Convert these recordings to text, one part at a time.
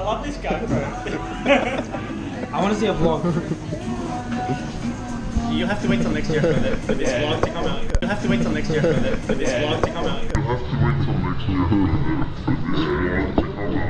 love this GoPro. I want to see a vlog. You'll have to wait till next year for this vlog to come out. You'll have to wait till next year for this vlog to come out. You'll have to wait till next year for this vlog to come out.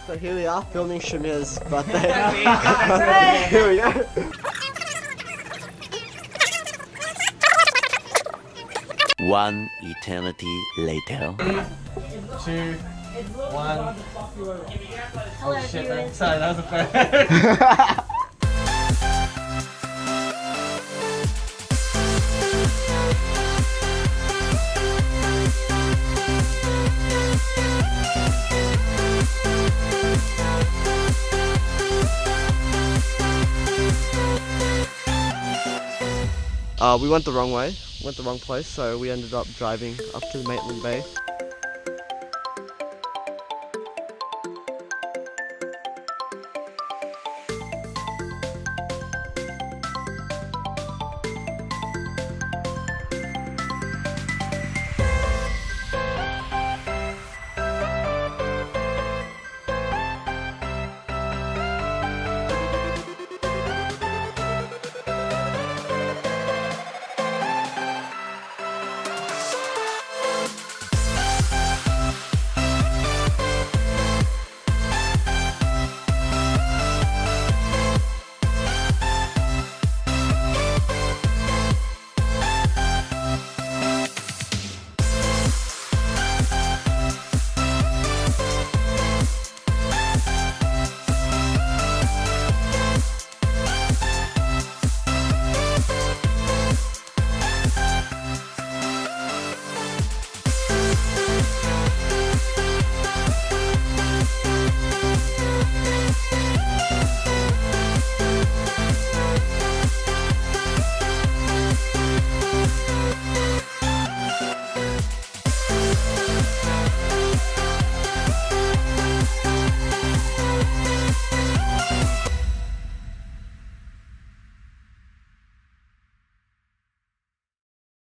So here we are filming Shamir's birthday. Here we go. One eternity later. 3, 2, 1. Oh shit, sorry, that was a fair. We went the wrong way, went the wrong place, so we ended up driving up to the Maitland Bay.